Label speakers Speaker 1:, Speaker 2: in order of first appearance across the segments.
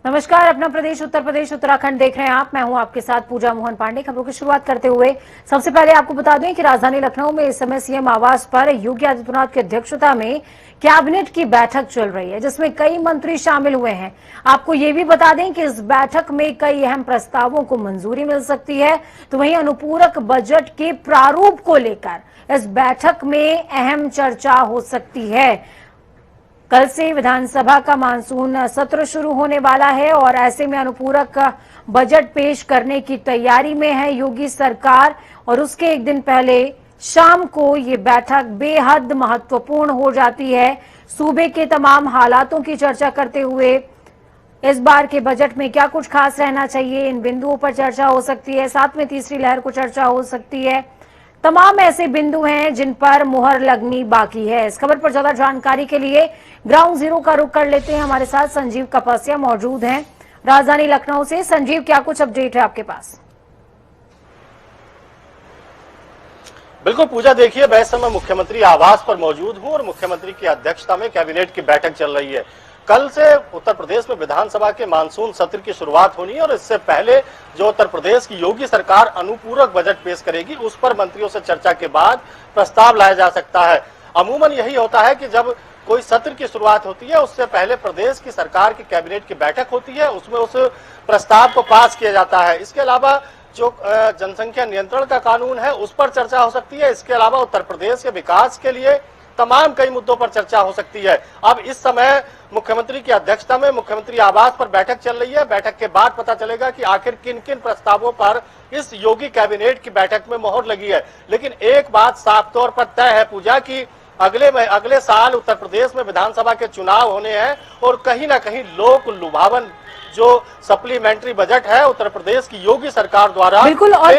Speaker 1: नमस्कार। अपना प्रदेश उत्तर प्रदेश उत्तराखंड देख रहे हैं आप। मैं हूं आपके साथ पूजा मोहन पांडे। खबरों की शुरुआत करते हुए सबसे पहले आपको बता दें कि राजधानी लखनऊ में इस समय सीएम आवास पर योगी आदित्यनाथ की अध्यक्षता में कैबिनेट की बैठक चल रही है, जिसमें कई मंत्री शामिल हुए हैं। आपको ये भी बता दें कि इस बैठक में कई अहम प्रस्तावों को मंजूरी मिल सकती है। तो वहीं अनुपूरक बजट के प्रारूप को लेकर इस बैठक में अहम चर्चा हो सकती है। कल से विधानसभा का मानसून सत्र शुरू होने वाला है और ऐसे में अनुपूरक बजट पेश करने की तैयारी में है योगी सरकार। और उसके एक दिन पहले शाम को ये बैठक बेहद महत्वपूर्ण हो जाती है। सूबे के तमाम हालातों की चर्चा करते हुए इस बार के बजट में क्या कुछ खास रहना चाहिए, इन बिंदुओं पर चर्चा हो सकती है। साथ में तीसरी लहर को चर्चा हो सकती है। तमाम ऐसे बिंदु हैं जिन पर मुहर लगनी बाकी है। इस खबर पर ज्यादा जानकारी के लिए ग्राउंड जीरो का रुख कर लेते हैं। हमारे साथ संजीव कपासिया मौजूद हैं राजधानी लखनऊ से। संजीव, क्या कुछ अपडेट है आपके पास?
Speaker 2: बिल्कुल पूजा, देखिए मैं इस समय मुख्यमंत्री आवास पर मौजूद हूं और मुख्यमंत्री की अध्यक्षता में कैबिनेट की बैठक चल रही है। कल से उत्तर प्रदेश में विधानसभा के मानसून सत्र की शुरुआत होनी है और इससे पहले जो उत्तर प्रदेश की योगी सरकार अनुपूरक बजट पेश करेगी, उस पर मंत्रियों से चर्चा के बाद प्रस्ताव लाया जा सकता है। अमूमन यही होता है कि जब कोई सत्र की शुरुआत होती है उससे पहले प्रदेश की सरकार की कैबिनेट की बैठक होती है, उसमें उस प्रस्ताव को पास किया जाता है। इसके अलावा जो जनसंख्या नियंत्रण का कानून है उस पर चर्चा हो सकती है। इसके अलावा उत्तर प्रदेश के विकास के लिए तमाम कई मुद्दों पर चर्चा हो सकती है। अब इस समय मुख्यमंत्री की अध्यक्षता में मुख्यमंत्री आवास पर बैठक चल रही है। बैठक के बाद पता चलेगा कि आखिर किन किन प्रस्तावों पर इस योगी कैबिनेट की बैठक में मोहर लगी है। लेकिन एक बात साफ तौर पर तय है पूजा की अगले साल उत्तर प्रदेश में विधानसभा के चुनाव होने हैं और कहीं ना कहीं लोक लुभावन जो सप्लीमेंट्री बजट है उत्तर प्रदेश की योगी सरकार द्वारा
Speaker 1: बिल्कुल, और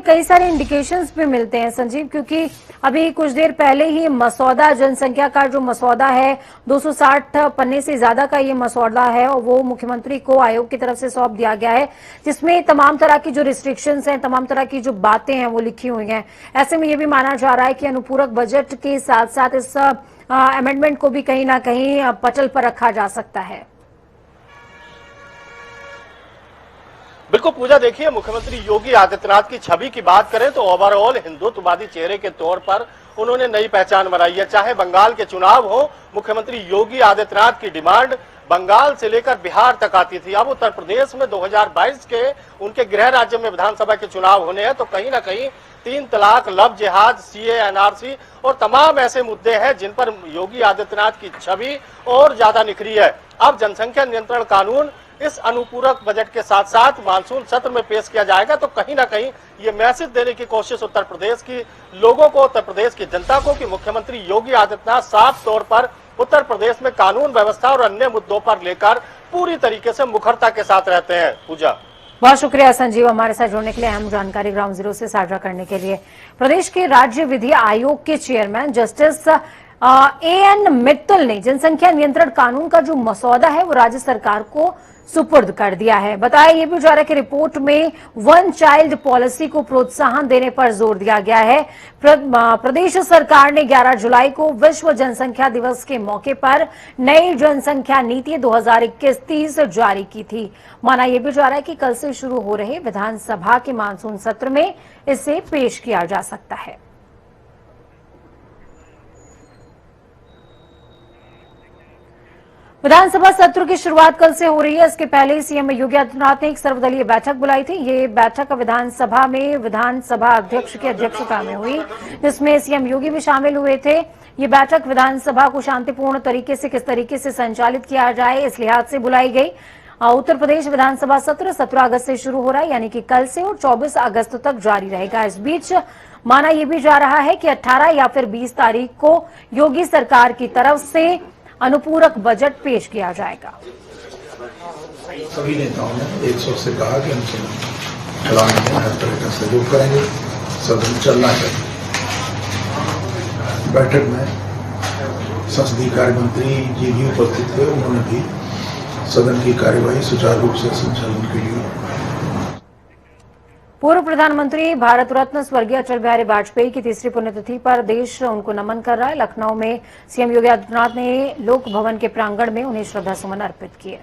Speaker 1: कई सारे इंडिकेशंस भी मिलते हैं संजीव, क्योंकि अभी कुछ देर पहले ही मसौदा, जनसंख्या का जो मसौदा है 260 पन्ने से ज्यादा का ये मसौदा है और वो मुख्यमंत्री को आयोग की तरफ से सौंप दिया गया है, जिसमें तमाम तरह की जो रिस्ट्रिक्शंस हैं, तमाम तरह की जो बातें हैं वो लिखी हुई हैं। ऐसे में ये भी माना जा रहा है कि अनुपूरक बजट के साथ साथ इस अमेंडमेंट को भी कहीं ना कहीं पटल पर रखा जा सकता है।
Speaker 2: बिल्कुल पूजा, देखिए मुख्यमंत्री योगी आदित्यनाथ की छवि की बात करें तो ओवरऑल हिंदुत्ववादी चेहरे के तौर पर उन्होंने नई पहचान बनाई है। चाहे बंगाल के चुनाव हो, मुख्यमंत्री योगी आदित्यनाथ की डिमांड बंगाल से लेकर बिहार तक आती थी। अब उत्तर प्रदेश में 2022 के उनके गृह राज्य में विधानसभा के चुनाव होने हैं तो कहीं ना कहीं 3 तलाक, लव जिहाद, सीए, एनआरसी और तमाम ऐसे मुद्दे हैं जिन पर योगी आदित्यनाथ की छवि और ज्यादा निखरी है। अब जनसंख्या नियंत्रण कानून इस अनुपूरक बजट के साथ साथ मानसून सत्र में पेश किया जाएगा तो कहीं ना कहीं ये मैसेज देने की कोशिश उत्तर प्रदेश की लोगों को, उत्तर प्रदेश की जनता को कि मुख्यमंत्री योगी आदित्यनाथ साफ तौर पर उत्तर प्रदेश में कानून व्यवस्था और अन्य मुद्दों पर लेकर पूरी तरीके से मुखरता के साथ रहते हैं। पूजा,
Speaker 1: बहुत शुक्रिया संजीव, हमारे साथ जुड़ने के लिए, अहम जानकारी ग्राउंड जीरो से साझा करने के लिए। प्रदेश के राज्य विधि आयोग के चेयरमैन जस्टिस एएन मित्तल ने जनसंख्या नियंत्रण कानून का जो मसौदा है वो राज्य सरकार को सुपुर्द कर दिया है। बताया ये भी जा रहा है कि रिपोर्ट में वन चाइल्ड पॉलिसी को प्रोत्साहन देने पर जोर दिया गया है। प्रदेश सरकार ने 11 जुलाई को विश्व जनसंख्या दिवस के मौके पर नई जनसंख्या नीति 2021-30 जारी की थी। माना यह भी जा रहा है कि कल से शुरू हो रहे विधानसभा के मानसून सत्र में इसे पेश किया जा सकता है। विधानसभा सत्र की शुरुआत कल से हो रही है। इसके पहले सीएम योगी आदित्यनाथ ने एक सर्वदलीय बैठक बुलाई थी। ये बैठक विधानसभा में विधानसभा अध्यक्ष की अध्यक्षता में हुई, जिसमें सीएम योगी भी शामिल हुए थे। ये बैठक विधानसभा को शांतिपूर्ण तरीके से किस तरीके से संचालित किया जाए इस लिहाज से बुलाई गई। उत्तर प्रदेश विधानसभा सत्र 17 अगस्त से शुरू हो रहा है, यानी कि कल से, और 24 अगस्त तक जारी रहेगा। इस बीच माना यह भी जा रहा है कि 18 या फिर 20 तारीख को योगी सरकार की तरफ से अनुपूरक बजट पेश किया जाएगा।
Speaker 3: सभी नेताओं ने एक स्वर से कहा कि हम चलाने में हर तरह का सहयोग करेंगे, सदन चलना चाहिए। बैठक में संसदीय कार्य मंत्री जी भी उपस्थित थे, उन्होंने भी सदन की कार्यवाही सुचारू रूप से संचालन के लिए
Speaker 1: पूर्व प्रधानमंत्री भारत रत्न स्वर्गीय अटल बिहारी वाजपेयी की तीसरी पुण्यतिथि पर देश उनको नमन कर रहा है। लखनऊ में सीएम योगी आदित्यनाथ ने लोक भवन के प्रांगण में उन्हें श्रद्धासुमन अर्पित किए।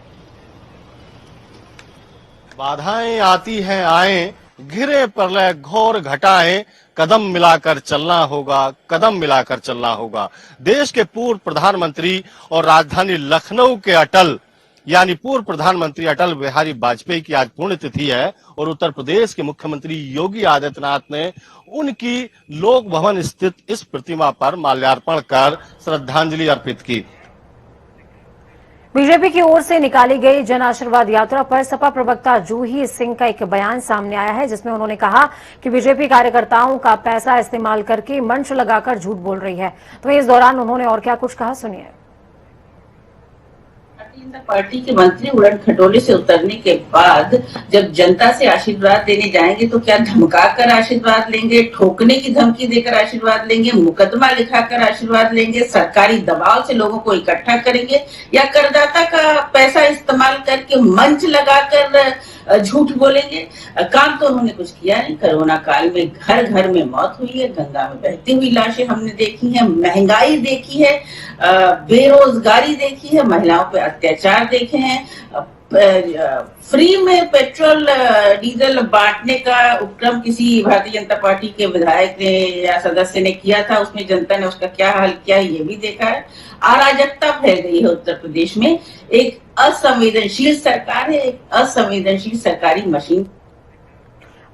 Speaker 2: बाधाएं आती हैं आए, घिरे प्रलय घोर घटाएं, कदम मिलाकर चलना होगा, कदम मिलाकर चलना होगा। देश के पूर्व प्रधानमंत्री और राजधानी लखनऊ के अटल यानी पूर्व प्रधानमंत्री अटल बिहारी वाजपेयी की आज पुण्यतिथि है और उत्तर प्रदेश के मुख्यमंत्री योगी आदित्यनाथ ने उनकी लोक भवन स्थित इस प्रतिमा पर माल्यार्पण कर श्रद्धांजलि अर्पित की।
Speaker 1: बीजेपी की ओर से निकाली गई जन आशीर्वाद यात्रा पर सपा प्रवक्ता जूही सिंह का एक बयान सामने आया है, जिसमें उन्होंने कहा कि बीजेपी कार्यकर्ताओं का पैसा इस्तेमाल करके मंच लगाकर झूठ बोल रही है। तो इस दौरान उन्होंने और क्या कुछ कहा, सुनिए।
Speaker 4: पार्टी के मंत्री उड़न खटोले से उतरने के बाद जब जनता से आशीर्वाद देने जाएंगे तो क्या धमका कर आशीर्वाद लेंगे, ठोकने की धमकी देकर आशीर्वाद लेंगे, मुकदमा लिखाकर आशीर्वाद लेंगे, सरकारी दबाव से लोगों को इकट्ठा करेंगे, या करदाता का पैसा इस्तेमाल करके मंच लगाकर झूठ बोलेंगे? काम तो उन्होंने कुछ किया नहीं। कोरोना काल में घर घर में मौत हुई है, गंगा में बहती हुई लाशें हमने देखी है, महंगाई देखी है, बेरोजगारी देखी है, महिलाओं पे अत्याचार देखे हैं, फ्री में पेट्रोल डीजल बांटने का उपक्रम किसी भारतीय जनता पार्टी के विधायक ने या सदस्य ने किया था, उसमें जनता ने उसका क्या हाल किया ये भी देखा है। अराजकता फैल गई है उत्तर प्रदेश में, एक असंवेदनशील सरकार है, एक असंवेदनशील सरकारी मशीन।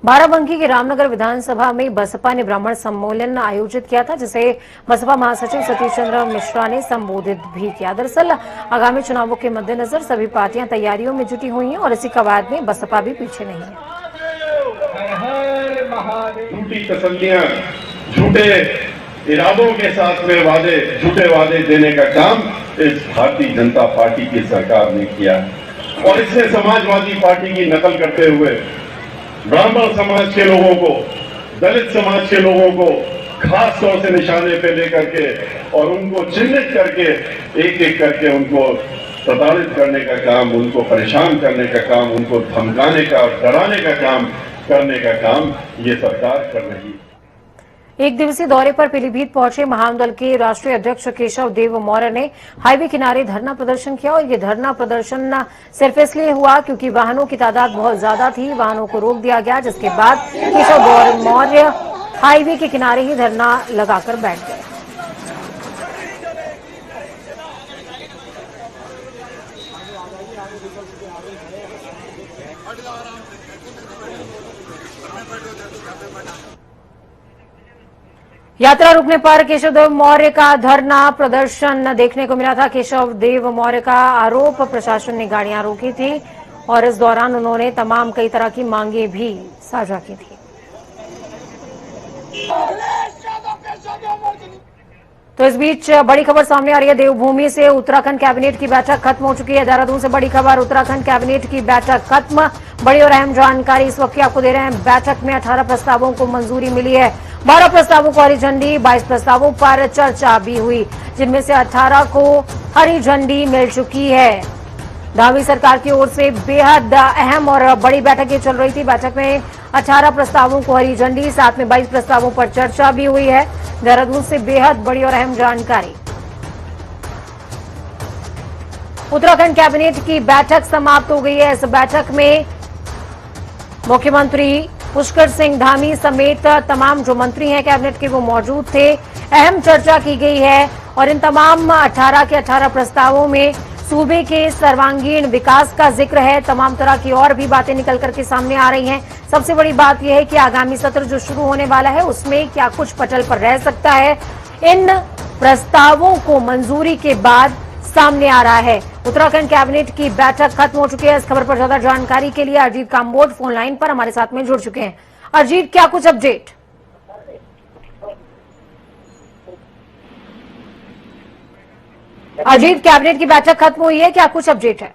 Speaker 1: बाराबंकी के रामनगर विधानसभा में बसपा ने ब्राह्मण सम्मेलन आयोजित किया था, जिसे बसपा महासचिव सतीश चंद्र मिश्रा ने संबोधित भी किया। दरअसल आगामी चुनावों के मद्देनजर सभी पार्टियां तैयारियों में जुटी हुई हैं और इसी कवायद में बसपा भी पीछे नहीं है।
Speaker 5: झूठी तसल्लियां, झूठे इरादों के साथ में वादे, झूठे वादे देने का काम इस भारतीय जनता पार्टी की सरकार ने किया और इससे समाजवादी पार्टी की नकल करते हुए ब्राह्मण समाज के लोगों को, दलित समाज के लोगों को खास तौर से निशाने पे लेकर के और उनको चिन्हित करके एक एक करके उनको प्रताड़ित करने का काम, उनको परेशान करने का काम, उनको धमकाने का, डराने का काम करने का काम ये सरकार कर रही है।
Speaker 1: एक दिवसीय दौरे पर पीलीभीत पहुंचे महामंडल के राष्ट्रीय अध्यक्ष केशव देव मौर्य ने हाईवे किनारे धरना प्रदर्शन किया और ये धरना प्रदर्शन सिर्फ इसलिए हुआ क्योंकि वाहनों की तादाद बहुत ज्यादा थी। वाहनों को रोक दिया गया, जिसके बाद केशव देव मौर्य हाईवे के किनारे ही धरना लगाकर बैठ गए। यात्रा रुकने पर केशव देव मौर्य का धरना प्रदर्शन देखने को मिला था। केशव देव मौर्य का आरोप प्रशासन ने गाड़ियां रोकी थी और इस दौरान उन्होंने तमाम कई तरह की मांगे भी साझा की थी। तो इस बीच बड़ी खबर सामने आ रही है। देवभूमि से उत्तराखंड कैबिनेट की बैठक खत्म हो चुकी है। देहरादून से बड़ी खबर, उत्तराखंड कैबिनेट की बैठक खत्म। बड़ी और अहम जानकारी इस वक्त आपको दे रहे हैं। बैठक में 18 प्रस्तावों को मंजूरी मिली है। 12 प्रस्तावों को हरी झंडी, 22 प्रस्तावों पर चर्चा भी हुई, जिनमें से 18 को हरी झंडी मिल चुकी है। धामी सरकार की ओर से बेहद अहम और बड़ी बैठक ये चल रही थी। बैठक में 18 प्रस्तावों को हरी झंडी, साथ में 22 प्रस्तावों पर चर्चा भी हुई है। देहरादून से बेहद बड़ी और अहम जानकारी। उत्तराखंड कैबिनेट की बैठक समाप्त हो गई है। इस बैठक में मुख्यमंत्री पुष्कर सिंह धामी समेत तमाम जो मंत्री हैं कैबिनेट के वो मौजूद थे। अहम चर्चा की गई है और इन तमाम 18 के 18 प्रस्तावों में सूबे के सर्वांगीण विकास का जिक्र है। तमाम तरह की और भी बातें निकल करके सामने आ रही हैं। सबसे बड़ी बात यह है कि आगामी सत्र जो शुरू होने वाला है उसमें क्या कुछ पटल पर रह सकता है, इन प्रस्तावों को मंजूरी के बाद सामने आ रहा है। उत्तराखंड कैबिनेट की बैठक खत्म हो चुकी है। इस खबर पर ज्यादा जानकारी के लिए अजीत काम्बोज फोन लाइन पर हमारे साथ में जुड़ चुके हैं। अजीत, क्या कुछ अपडेट? अजीत, कैबिनेट की बैठक खत्म हुई है, क्या कुछ अपडेट है?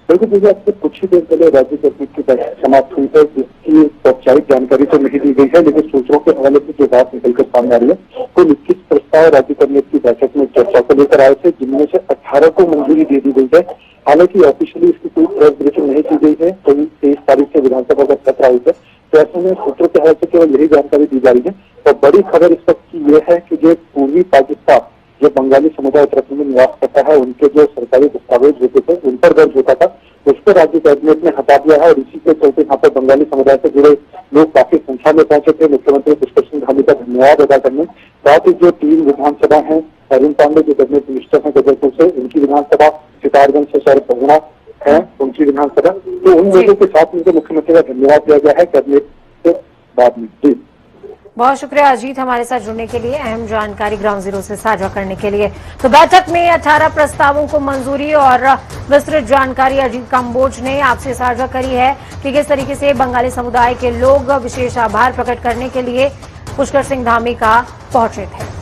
Speaker 6: बिल्कुल मुझे आपसे कुछ ही देर पहले राज्य कैबिनेट की बैठक समाप्त हुई है, जिसकी औपचारिक जानकारी तो नहीं दी गई है, लेकिन सूत्रों के हवाले से जो बात निकलकर सामने आ रही है तो 21 प्रस्ताव राज्य कैबिनेट की बैठक में चर्चा को लेकर आए थे, जिनमें से 18 को मंजूरी दे दी गई है। हालांकि ऑफिशियली इसकी कोई प्रेस ब्रीफिंग नहीं की गई है। कल 23 तारीख से विधानसभा का सत्र आई है, तो ऐसे में सूत्रों के हवाले से केवल यही जानकारी दी जा रही है। और बड़ी खबर इस वक्त की यह है कि जो पूर्वी पाकिस्तान, जो बंगाली समुदाय उत्तराखंड में निवास करता है, उनके जो सरकारी दस्तावेज होते थे उन पर दर्ज होता था, उसको राज्य कैबिनेट ने हटा दिया है और इसी के चलते यहाँ पर बंगाली समुदाय से जुड़े लोग काफी संख्या में पहुंचे थे मुख्यमंत्री पुष्कर सिंह धामी का धन्यवाद अदा करने। साथ ही जो 3 विधानसभा है, अरुण पांडे जो कैबिनेट मिनिस्टर है जबलपुर से, उनकी विधानसभा, सितारगंज से शरद पहुना है उनकी विधानसभा, तो उन लोगों के साथ उनके मुख्यमंत्री का धन्यवाद दिया गया है कैबिनेट के बाद में। जी
Speaker 1: बहुत शुक्रिया अजीत, हमारे साथ जुड़ने के लिए, अहम जानकारी ग्राउंड जीरो से साझा करने के लिए। तो बैठक में 18 प्रस्तावों को मंजूरी और विस्तृत जानकारी अजीत कंबोज ने आपसे साझा करी है कि किस तरीके से बंगाली समुदाय के लोग विशेष आभार प्रकट करने के लिए पुष्कर सिंह धामी का पहुंचे थे।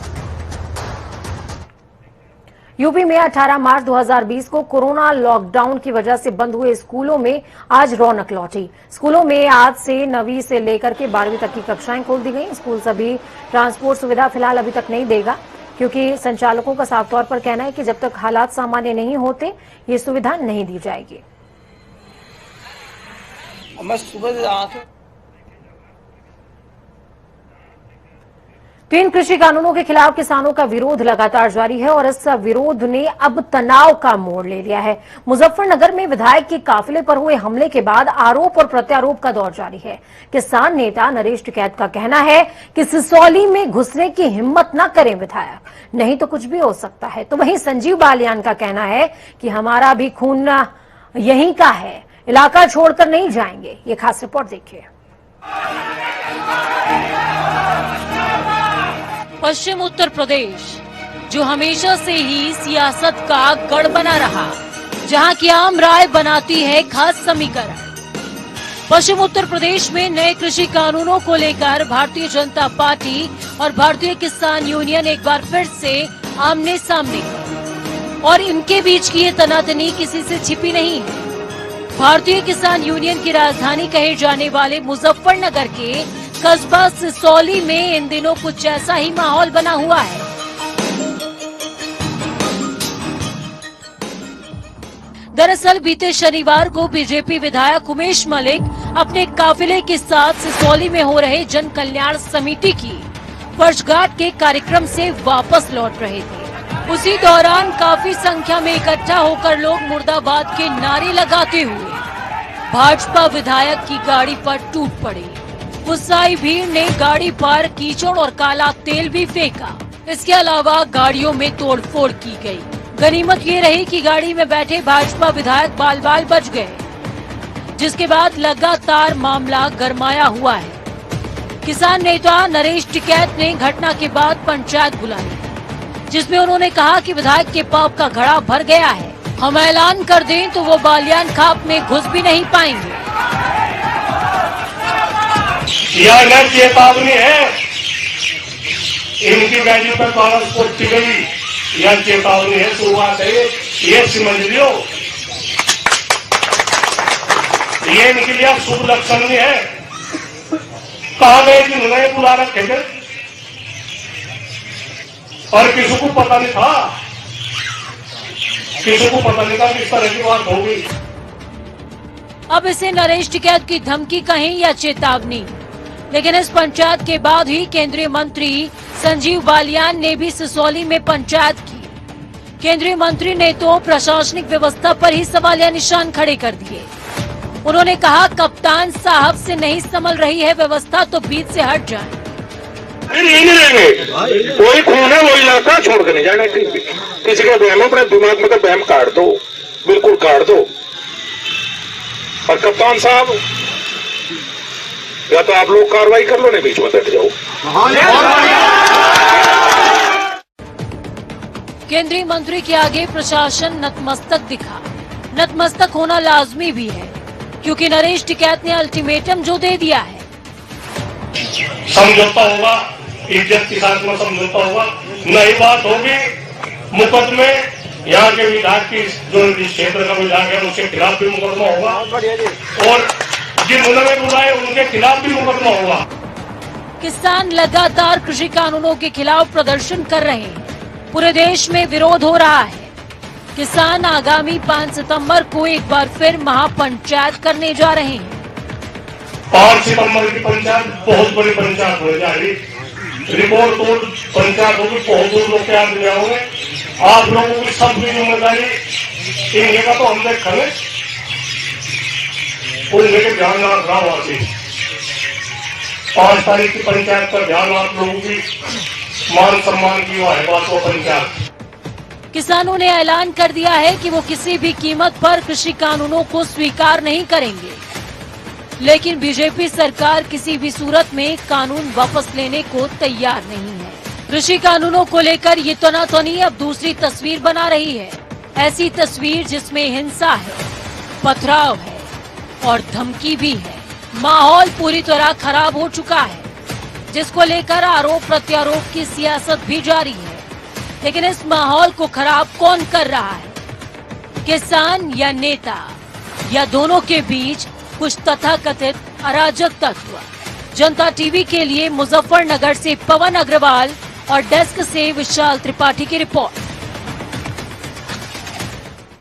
Speaker 1: यूपी में 18 मार्च 2020 को कोरोना लॉकडाउन की वजह से बंद हुए स्कूलों में आज रौनक लौटी। स्कूलों में आज से 9वीं से लेकर के 12वीं तक की कक्षाएं खोल दी गई। स्कूल सभी ट्रांसपोर्ट सुविधा फिलहाल अभी तक नहीं देगा, क्योंकि संचालकों का साफ तौर पर कहना है कि जब तक हालात सामान्य नहीं होते ये सुविधा नहीं दी जाएगी। तीन कृषि कानूनों के खिलाफ किसानों का विरोध लगातार जारी है और इस विरोध ने अब तनाव का मोड़ ले लिया है। मुजफ्फरनगर में विधायक के काफिले पर हुए हमले के बाद आरोप और प्रत्यारोप का दौर जारी है। किसान नेता नरेश टिकैत का कहना है कि सिसौली में घुसने की हिम्मत न करें विधायक, नहीं तो कुछ भी हो सकता है। तो वहीं संजीव बालियान का कहना है कि हमारा भी खून यहीं का है, इलाका छोड़कर नहीं जाएंगे। ये खास रिपोर्ट देखिए।
Speaker 7: पश्चिम उत्तर प्रदेश जो हमेशा से ही सियासत का गढ़ बना रहा, जहां की आम राय बनाती है खास समीकरण। पश्चिम उत्तर प्रदेश में नए कृषि कानूनों को लेकर भारतीय जनता पार्टी और भारतीय किसान यूनियन एक बार फिर से आमने सामने और इनके बीच की ये तनातनी किसी से छिपी नहीं है। भारतीय किसान यूनियन की राजधानी कहे जाने वाले मुजफ्फरनगर के कस्बा सिसौली में इन दिनों कुछ ऐसा ही माहौल बना हुआ है। दरअसल बीते शनिवार को बीजेपी विधायक उमेश मलिक अपने काफिले के साथ सिसौली में हो रहे जन कल्याण समिति की वर्षगांठ के कार्यक्रम से वापस लौट रहे थे। उसी दौरान काफी संख्या में इकट्ठा होकर लोग मुर्दाबाद के नारे लगाते हुए भाजपा विधायक की गाड़ी पर टूट पड़े। गुस्साई भीड़ ने गाड़ी पर कीचड़ और काला तेल भी फेंका। इसके अलावा गाड़ियों में तोड़फोड़ की गई। गनीमत ये रही कि गाड़ी में बैठे भाजपा विधायक बाल बाल बच गए, जिसके बाद लगातार मामला गरमाया हुआ है। किसान नेता नरेश टिकैत ने घटना के बाद पंचायत बुलाई, जिसमें उन्होंने कहा कि विधायक के पाप का घड़ा भर गया है। हम ऐलान कर दें तो वो बालियान खाप में घुस भी नहीं पाएंगे।
Speaker 5: यह न चेतावनी है, इनकी वैल्यू पर बारह की गई, यह चेतावनी है, शुरुआत है, ये समझ लियो। ये इनके लिए शुभ लक्षण नहीं है। कहा गए कि उन्हें बुला रखे थे और किसी को पता नहीं था, किसी को पता नहीं था कि इस तरह की बात होगी।
Speaker 7: अब इसे नरेश टिकैत की धमकी कहें या चेतावनी, लेकिन इस पंचायत के बाद ही केंद्रीय मंत्री संजीव बालियान ने भी सिसौली में पंचायत की। केंद्रीय मंत्री ने तो प्रशासनिक व्यवस्था पर ही सवालिया निशान खड़े कर दिए। उन्होंने कहा, कप्तान साहब से नहीं संभल रही है व्यवस्था तो बीच से हट जाए।
Speaker 8: नहीं रहेंगे, कोई खून है वो इलाका छोड़ कर नहीं जाना। किसी का बहम अपने दिमाग में तो बहम काट दो, बिल्कुल काट दो। और कप्तान साहब, या तो आप लोग कार्रवाई कर लो, नहीं बीच में बैठ जाओ।
Speaker 7: केंद्रीय मंत्री के आगे प्रशासन नतमस्तक दिखा। नतमस्तक होना लाजमी भी है, क्योंकि नरेश टिकैत ने अल्टीमेटम जो दे दिया है।
Speaker 5: समझौता होगा, इज्जत के साथ में समझौता होगा, नई बात होगी मुकदमे। यहाँ के विधायक की जो इस क्षेत्र का विधायक है उसके खिलाफ भी मुकदमा होगा और जिन्होंने बुलाए उनके खिलाफ भी मुकदमा होगा।
Speaker 7: किसान लगातार कृषि कानूनों के खिलाफ प्रदर्शन कर रहे हैं। पूरे देश में विरोध हो रहा है। किसान आगामी 5 सितंबर को एक बार फिर महापंचायत करने जा रहे हैं।
Speaker 5: 5 सितंबर की पंचायत बहुत बड़ी पंचायत हो जाएगी। रिपोर्ट तोड़ पंचायत होगी, बहुत दूर लोग तैयार किया होंगे। आप लोगों की सबकी जिम्मेदारी इनके का तो हम देखेंगे।
Speaker 9: वो लेकर ध्यान रखना वहां से 5 तारीख की पंचायत का ध्यान आप लोगों की मान सम्मान की है बात वो पंचायत।
Speaker 7: किसानों ने ऐलान कर दिया है कि वो किसी भी कीमत पर कृषि कानूनों को स्वीकार नहीं करेंगे, लेकिन बीजेपी सरकार किसी भी सूरत में कानून वापस लेने को तैयार नहीं है। कृषि कानूनों को लेकर ये तनातनी अब दूसरी तस्वीर बना रही है, ऐसी तस्वीर जिसमें हिंसा है, पथराव है और धमकी भी है। माहौल पूरी तरह खराब हो चुका है, जिसको लेकर आरोप प्रत्यारोप की सियासत भी जारी है। लेकिन इस माहौल को खराब कौन कर रहा है? किसान या नेता, या दोनों के बीच कुछ तथाकथित अराजक तत्व? जनता टीवी के लिए मुजफ्फरनगर से पवन अग्रवाल और डेस्क से विशाल त्रिपाठी की रिपोर्ट।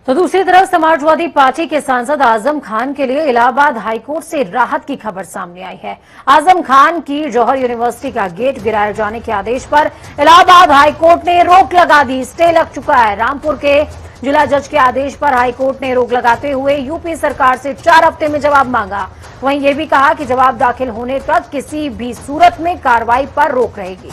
Speaker 1: तो दूसरी तरफ समाजवादी पार्टी के सांसद आजम खान के लिए इलाहाबाद हाईकोर्ट से राहत की खबर सामने आई है। आजम खान की जौहर यूनिवर्सिटी का गेट गिराए जाने के आदेश पर इलाहाबाद हाईकोर्ट ने रोक लगा दी। स्टे लग चुका है। रामपुर के जिला जज के आदेश पर हाईकोर्ट ने रोक लगाते हुए यूपी सरकार से 4 हफ्ते में जवाब मांगा। वहीं ये भी कहा कि जवाब दाखिल होने तक किसी भी सूरत में कार्रवाई पर रोक रहेगी।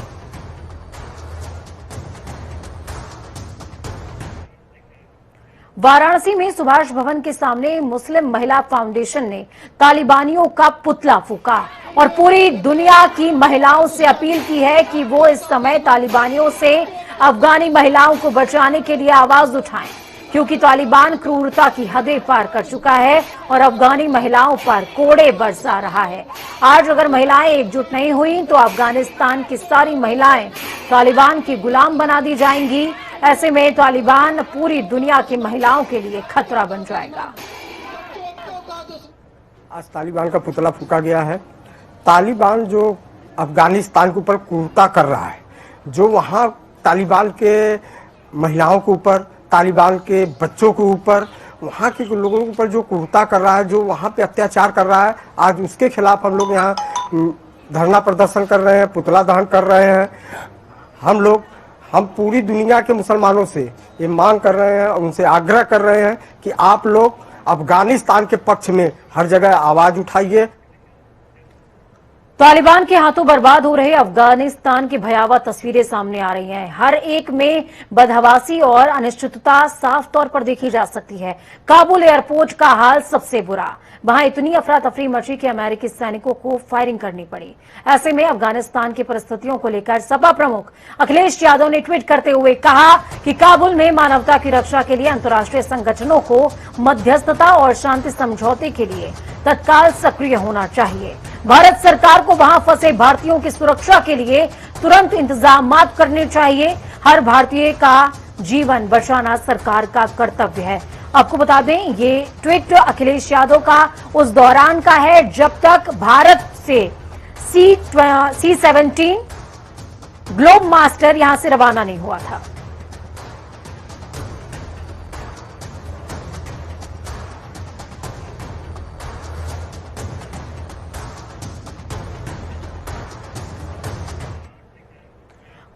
Speaker 1: वाराणसी में सुभाष भवन के सामने मुस्लिम महिला फाउंडेशन ने तालिबानियों का पुतला फूंका और पूरी दुनिया की महिलाओं से अपील की है कि वो इस समय तालिबानियों से अफगानी महिलाओं को बचाने के लिए आवाज उठाएं, क्योंकि तालिबान क्रूरता की हदें पार कर चुका है और अफगानी महिलाओं पर कोड़े बरसा रहा है। आज अगर महिलाएं एकजुट नहीं हुई तो अफगानिस्तान की सारी महिलाएं तालिबान की गुलाम बना दी जाएंगी। ऐसे में तालिबान पूरी दुनिया की महिलाओं के लिए खतरा बन जाएगा।
Speaker 10: आज तालिबान का पुतला फूंका गया है। तालिबान जो अफगानिस्तान के ऊपर क्रूरता कर रहा है, जो वहाँ तालिबान के महिलाओं के ऊपर, तालिबान के बच्चों के ऊपर, वहाँ के लोगों के ऊपर जो क्रूरता कर रहा है, जो वहाँ पे अत्याचार कर रहा है, आज उसके खिलाफ हम लोग यहाँ धरना प्रदर्शन कर रहे हैं, पुतला दहन कर रहे हैं। हम पूरी दुनिया के मुसलमानों से ये मांग कर रहे हैं, उनसे आग्रह कर रहे हैं कि आप लोग अफगानिस्तान के पक्ष में हर जगह आवाज उठाइए।
Speaker 1: तालिबान के हाथों बर्बाद हो रहे अफगानिस्तान की भयावह तस्वीरें सामने आ रही हैं। हर एक में बदहवासी और अनिश्चितता साफ तौर पर देखी जा सकती है। काबुल एयरपोर्ट का हाल सबसे बुरा। वहां इतनी अफरा तफरी मची कि अमेरिकी सैनिकों को फायरिंग करनी पड़ी। ऐसे में अफगानिस्तान की परिस्थितियों को लेकर सपा प्रमुख अखिलेश यादव ने ट्वीट करते हुए कहा कि काबुल में मानवता की रक्षा के लिए अंतर्राष्ट्रीय संगठनों को मध्यस्थता और शांति समझौते के लिए तत्काल सक्रिय होना चाहिए। भारत सरकार को वहां फंसे भारतीयों की सुरक्षा के लिए तुरंत इंतजाम करने चाहिए। हर भारतीय का जीवन बचाना सरकार का कर्तव्य है। आपको बता दें, ये ट्वीट अखिलेश यादव का उस दौरान का है जब तक भारत से C-17 ग्लोब मास्टर यहां से रवाना नहीं हुआ था।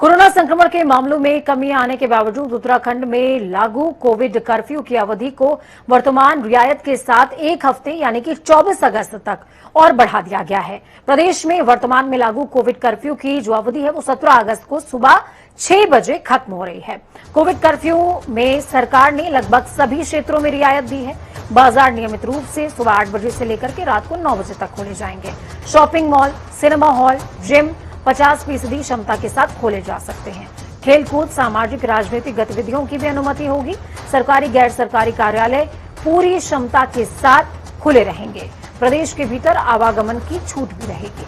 Speaker 1: कोरोना संक्रमण के मामलों में कमी आने के बावजूद उत्तराखंड में लागू कोविड कर्फ्यू की अवधि को वर्तमान रियायत के साथ 1 हफ्ते यानी कि 24 अगस्त तक और बढ़ा दिया गया है। प्रदेश में वर्तमान में लागू कोविड कर्फ्यू की जो अवधि है वो 17 अगस्त को सुबह 6 बजे खत्म हो रही है। कोविड कर्फ्यू में सरकार ने लगभग सभी क्षेत्रों में रियायत दी है। बाजार नियमित रूप से सुबह 8 बजे से लेकर के रात को 9 बजे तक खोले जाएंगे। Shopping mall, cinema hall, gym 50% क्षमता के साथ खोले जा सकते हैं। खेलकूद, सामाजिक राजनीतिक गतिविधियों की भी अनुमति होगी। सरकारी गैर सरकारी कार्यालय पूरी क्षमता के साथ खुले रहेंगे। प्रदेश के भीतर आवागमन की छूट भी रहेगी।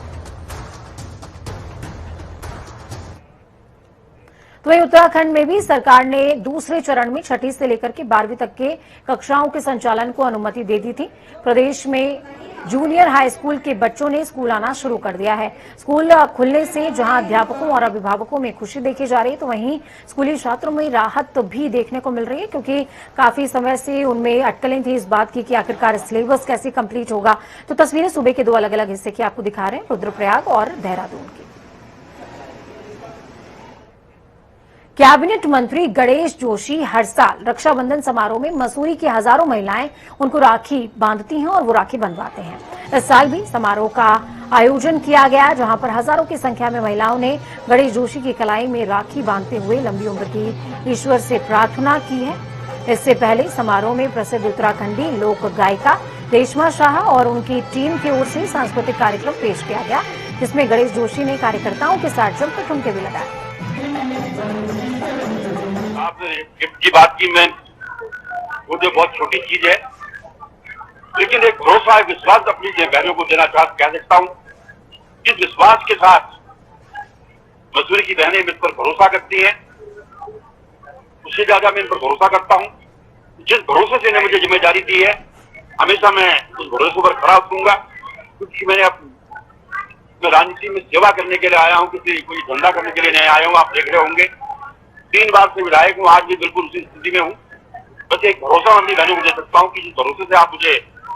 Speaker 1: तो वहीं उत्तराखंड में भी सरकार ने दूसरे चरण में 6ठी से लेकर के 12वीं तक के कक्षाओं के संचालन को अनुमति दे दी थी। प्रदेश में जूनियर हाई स्कूल के बच्चों ने स्कूल आना शुरू कर दिया है। स्कूल खुलने से जहां अध्यापकों और अभिभावकों में खुशी देखी जा रही है, तो वहीं स्कूली छात्रों में राहत भी देखने को मिल रही है, क्योंकि काफी समय से उनमें अटकलें थी इस बात की कि आखिरकार सिलेबस कैसे कंप्लीट होगा। तो तस्वीरें सुबह के 2 अलग अलग हिस्से की आपको दिखा रहे हैं, रुद्रप्रयाग और देहरादून की। कैबिनेट मंत्री गणेश जोशी हर साल रक्षाबंधन समारोह में मसूरी की हजारों महिलाएं उनको राखी बांधती हैं और वो राखी बंधवाते हैं। इस साल भी समारोह का आयोजन किया गया, जहां पर हजारों की संख्या में महिलाओं ने गणेश जोशी की कलाई में राखी बांधते हुए लंबी उम्र की ईश्वर से प्रार्थना की है। इससे पहले समारोह में प्रसिद्ध उत्तराखंडी लोक गायिका रेशमा शाह और उनकी टीम की ओर से सांस्कृतिक कार्यक्रम पेश किया गया, जिसमें गणेश जोशी ने कार्यकर्ताओं के साथ जमकर ठुमके भी लगाए।
Speaker 11: आपने गिफ्ट की बात की, मैं वो जो बहुत छोटी चीज है, लेकिन एक भरोसा, एक विश्वास अपनी बहनों को देना कह सकता हूँ। इस विश्वास के साथ मसूरी की बहनें मुझ पर भरोसा करती हैं, उससे ज्यादा मैं इन पर भरोसा करता हूँ। जिस भरोसे से इन्हें मुझे जिम्मेदारी दी है, हमेशा मैं उस भरोसे पर खड़ा उतरूंगा, क्योंकि मैं राजनीति में सेवा करने के लिए आया हूँ, किसी कोई धंधा करने के लिए नहीं आया हूँ। आप देख रहे होंगे 3 बार से विधायक हूँ, आज भी बिल्कुल उसी स्थिति में हूँ। बस एक भरोसा अपनी बहनों को दे सकता हूँ कि जिस भरोसे से आप मुझे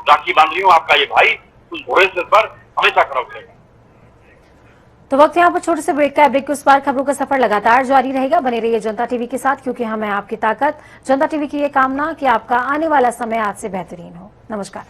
Speaker 11: राखी बांध रही हूँ, आपका ये भाई उस भरोसे पर हमेशा खड़ा उतरेगा।
Speaker 1: तो वक्त यहाँ पर छोटे से ब्रेक का। ब्रेक के उस पार खबरों का सफर लगातार जारी रहेगा। बने रहिए जनता टीवी के साथ, क्योंकि हम हैं आपकी ताकत। जनता टीवी की ये कामना कि आपका आने वाला समय आज से बेहतरीन हो। नमस्कार।